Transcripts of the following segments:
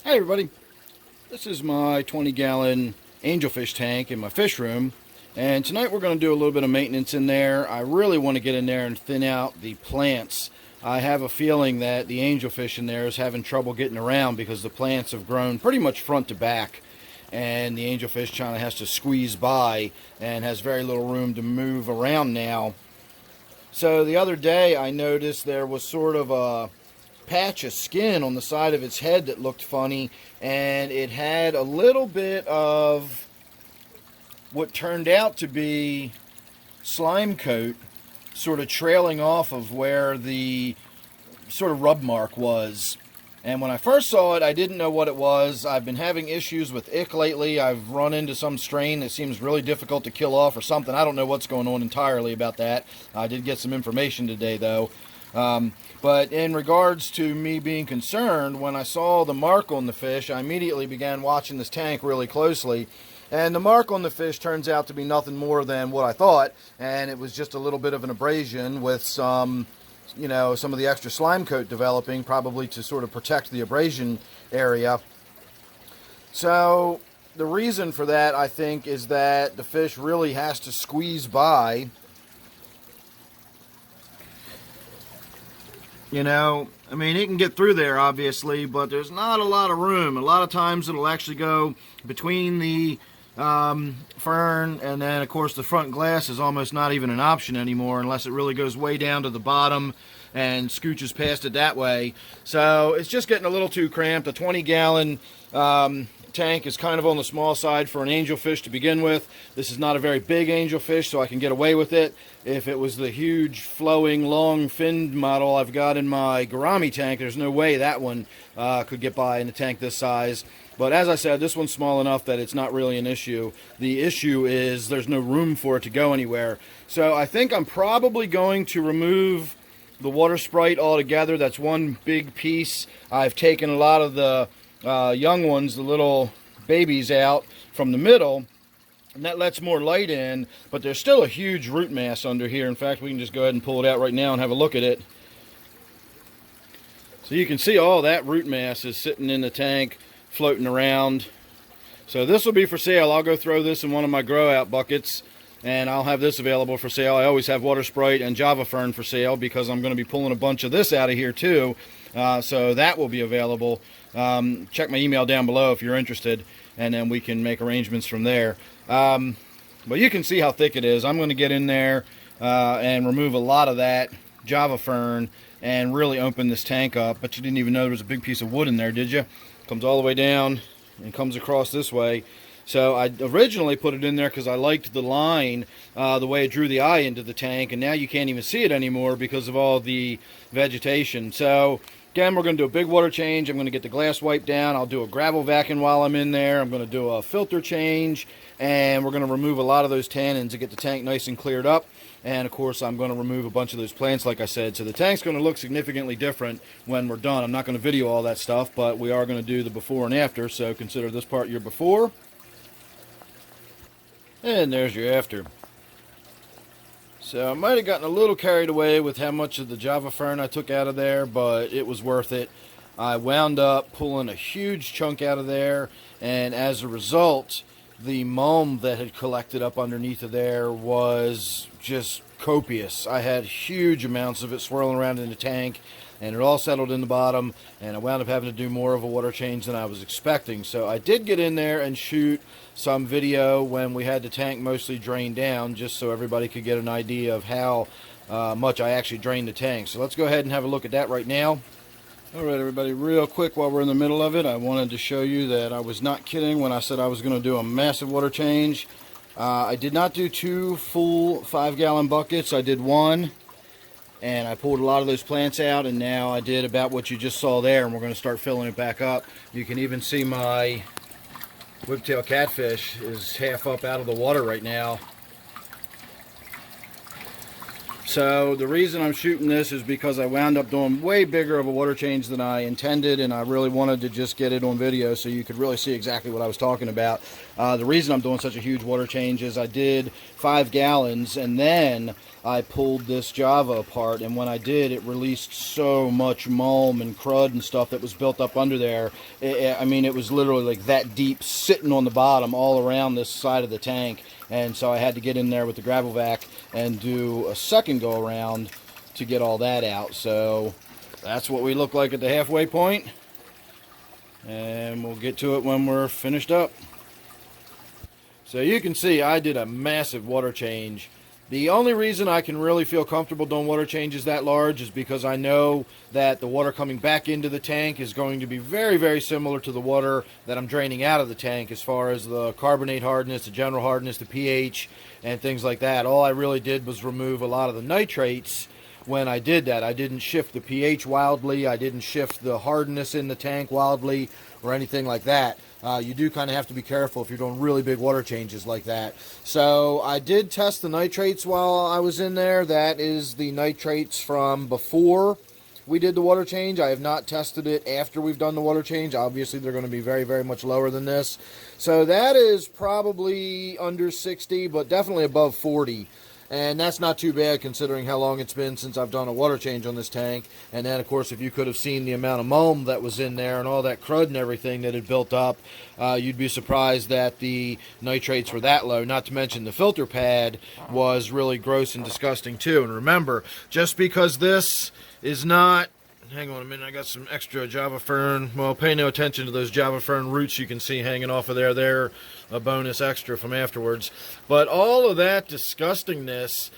Hi everybody, this is my 20-gallon Angelfish tank in my fish room, and tonight we're going to do a little bit of maintenance in there. I really want to get in there and thin out the plants. I have a feeling that the angelfish in there is having trouble getting around because the plants have grown pretty much front to back, and the angelfish kind of has to squeeze by and has very little room to move around now. So the other day I noticed there was sort of a patch of skin on the side of its head that looked funny, and it had a little bit of what turned out to be slime coat sort of trailing off of where the sort of rub mark was. And when I first saw it, I didn't know what it was. I've been having issues with ick lately. I've run into some strain that seems really difficult to kill off or something. I don't know what's going on entirely about that. I did get some information today though. But in regards to me being concerned, when I saw the mark on the fish, I immediately began watching this tank really closely. And the mark on the fish turns out to be nothing more than what I thought. And it was just a little bit of an abrasion with some, some of the extra slime coat developing, probably to sort of protect the abrasion area. So the reason for that, I think, is that the fish really has to squeeze by. It can get through there, obviously, but there's not a lot of room. A lot of times it'll actually go between the fern, and then, of course, the front glass is almost not even an option anymore unless it really goes way down to the bottom and scooches past it that way. So it's just getting a little too cramped. A 20-gallon tank is kind of on the small side for an angelfish to begin with. This is not a very big angelfish, so I can get away with it. If it was the huge, flowing, long-finned model I've got in my gourami tank, there's no way that one could get by in a tank this size. But as I said, this one's small enough that it's not really an issue. The issue is there's no room for it to go anywhere. So I think I'm probably going to remove the water sprite altogether. That's one big piece. I've taken a lot of the young ones, the little babies, out from the middle, and that lets more light in, but there's still a huge root mass under here. In fact, we can just go ahead and pull it out right now and have a look at it. So you can see all that root mass is sitting in the tank, floating around. So this will be for sale. I'll go throw this in one of my grow out buckets, and I'll have this available for sale. I always have water sprite and Java Fern for sale because I'm going to be pulling a bunch of this out of here too. So that will be available. Check my email down below if you're interested, and then we can make arrangements from there. But you can see how thick it is. I'm going to get in there and remove a lot of that Java Fern and really open this tank up. But you didn't even know there was a big piece of wood in there, did you? Comes all the way down and comes across this way. So I originally put it in there because I liked the line, the way it drew the eye into the tank, and now you can't even see it anymore because of all the vegetation. So again, we're going to do a big water change. I'm going to get the glass wiped down. I'll do a gravel vacuum while I'm in there. I'm going to do a filter change, and we're going to remove a lot of those tannins to get the tank nice and cleared up. And of course, I'm going to remove a bunch of those plants, like I said. So the tank's going to look significantly different when we're done. I'm not going to video all that stuff, but we are going to do the before and after. So consider this part your before. And there's your after. So I might have gotten a little carried away with how much of the Java Fern I took out of there, but it was worth it. I wound up pulling a huge chunk out of there, and as a result, the mulm that had collected up underneath of there was just copious. I had huge amounts of it swirling around in the tank, and it all settled in the bottom, and I wound up having to do more of a water change than I was expecting. So I did get in there and shoot some video when we had the tank mostly drained down, just so everybody could get an idea of how much I actually drained the tank. So let's go ahead and have a look at that right now. Alright everybody, real quick while we're in the middle of it, I wanted to show you that I was not kidding when I said I was going to do a massive water change. I did not do 2 full 5-gallon buckets. I did 1, and I pulled a lot of those plants out, and now I did about what you just saw there, and we're going to start filling it back up. You can even see my whiptail catfish is half up out of the water right now. So the reason I'm shooting this is because I wound up doing way bigger of a water change than I intended, and I really wanted to just get it on video so you could really see exactly what I was talking about. The reason I'm doing such a huge water change is I did 5 gallons, and then I pulled this Java apart, and when I did, it released so much mulm and crud and stuff that was built up under there. I mean, it was literally like that deep, sitting on the bottom all around this side of the tank. And so I had to get in there with the gravel vac and do a second go around to get all that out. So that's what we look like at the halfway point, and we'll get to it when we're finished up. So you can see I did a massive water change. The only reason I can really feel comfortable doing water changes that large is because I know that the water coming back into the tank is going to be very, very similar to the water that I'm draining out of the tank as far as the carbonate hardness, the general hardness, the pH, and things like that. All I really did was remove a lot of the nitrates when I did that. I didn't shift the pH wildly. I didn't shift the hardness in the tank wildly or anything like that. You do kind of have to be careful if you're doing really big water changes like that. So I did test the nitrates while I was in there. That is the nitrates from before we did the water change. I have not tested it after we've done the water change. Obviously, they're going to be very, very much lower than this. So that is probably under 60, but definitely above 40. And that's not too bad considering how long it's been since I've done a water change on this tank. And then, of course, if you could have seen the amount of mulm that was in there and all that crud and everything that had built up, you'd be surprised that the nitrates were that low. Not to mention the filter pad was really gross and disgusting too. And remember, just because this is not... Hang on a minute, I got some extra Java Fern. Well, pay no attention to those Java Fern roots you can see hanging off of there. They're a bonus extra from afterwards. But all of that disgustingness,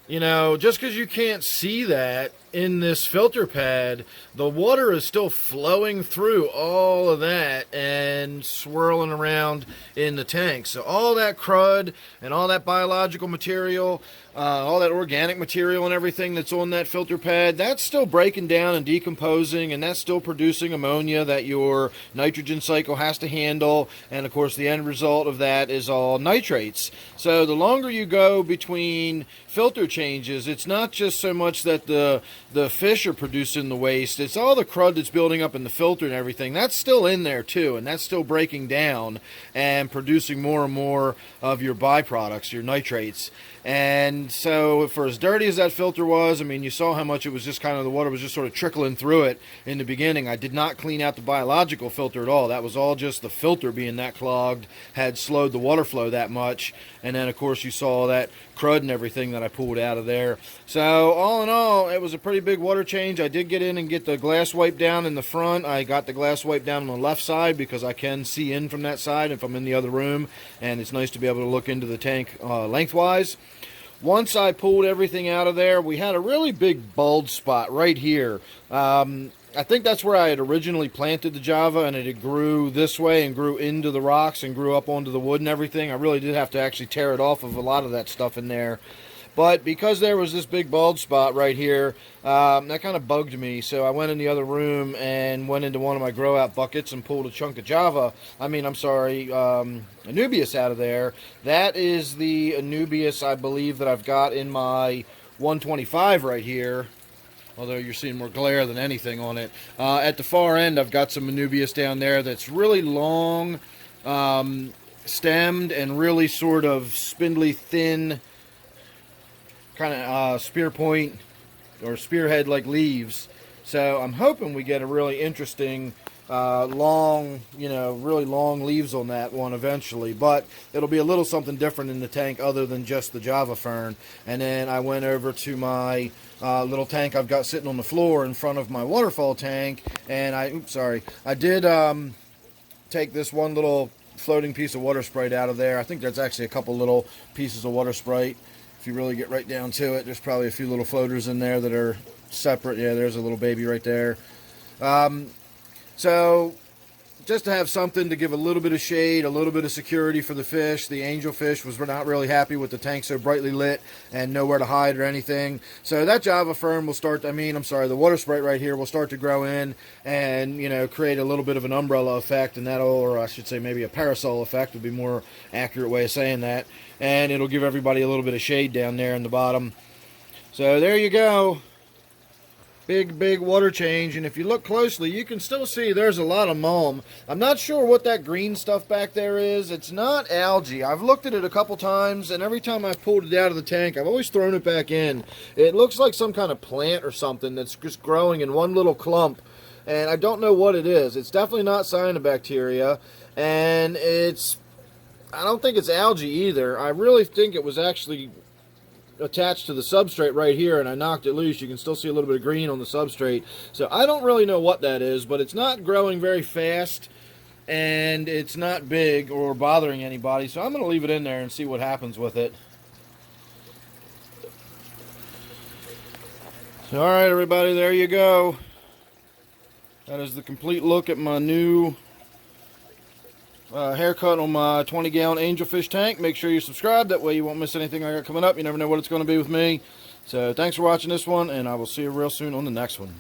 you know, just because you can't see that in this filter pad, the water is still flowing through all of that and swirling around in the tank. So all that crud and all that biological material, all that organic material and everything that's on that filter pad, that's still breaking down and decomposing, and that's still producing ammonia that your nitrogen cycle has to handle. And of course the end result of that is all nitrates. So the longer you go between filter changes, it's not just so much that the fish are producing the waste, it's all the crud that's building up in the filter and everything. That's still in there too, and that's still breaking down and producing more and more of your byproducts, your nitrates. And so for as dirty as that filter was, I mean, you saw how much it was just kind of, the water was just sort of trickling through it in the beginning. I did not clean out the biological filter at all. That was all just the filter being that clogged had slowed the water flow that much. And then of course you saw that crud and everything that I pulled out of there. So all in all, it was a pretty big water change. I did get in and get the glass wipe down in the front. I got the glass wipe down on the left side because I can see in from that side if I'm in the other room, and it's nice to be able to look into the tank lengthwise. Once I pulled everything out of there, we had a really big bulge spot right here. I think that's where I had originally planted the Java, and it grew this way and grew into the rocks and grew up onto the wood and everything. I really did have to actually tear it off of a lot of that stuff in there. But because there was this big bulge spot right here, that kind of bugged me. So I went in the other room and went into one of my grow out buckets and pulled a chunk of Anubias out of there. That is the Anubias, I believe, that I've got in my 125 right here. Although you're seeing more glare than anything on it. At the far end, I've got some Anubias down there that's really long, stemmed, and really sort of spindly, thin, kind of spear point or spearhead like leaves. So I'm hoping we get a really interesting long, really long leaves on that one eventually, but it'll be a little something different in the tank other than just the Java Fern. And then I went over to my little tank I've got sitting on the floor in front of my waterfall tank, and I did take this one little floating piece of water Sprite out of there. I think there's actually a couple little pieces of water Sprite. If you really get right down to it, there's probably a few little floaters in there that are separate. Yeah, there's a little baby right there. So just to have something to give a little bit of shade, a little bit of security for the fish. The angelfish was not really happy with the tank so brightly lit and nowhere to hide or anything. So that Java Fern will start, the water Sprite right here will start to grow in and, create a little bit of an umbrella effect, and that'll, or I should say maybe a parasol effect would be more accurate way of saying that. And it'll give everybody a little bit of shade down there in the bottom. So there you go. Big water change, and if you look closely, you can still see there's a lot of mulm. I'm not sure what that green stuff back there is. It's not algae. I've looked at it a couple times, and every time I've pulled it out of the tank, I've always thrown it back in. It looks like some kind of plant or something that's just growing in one little clump, and I don't know what it is. It's definitely not cyanobacteria, and I don't think it's algae either. I really think it was actually attached to the substrate right here, and I knocked it loose. You can still see a little bit of green on the substrate. So I don't really know what that is, but it's not growing very fast, and it's not big or bothering anybody. So I'm going to leave it in there and see what happens with it. So, all right, everybody, there you go. That is the complete look at my new haircut on my 20-gallon Angelfish tank. Make sure you subscribe. That way you won't miss anything I got coming up. You never know what it's going to be with me. So thanks for watching this one, and I will see you real soon on the next one.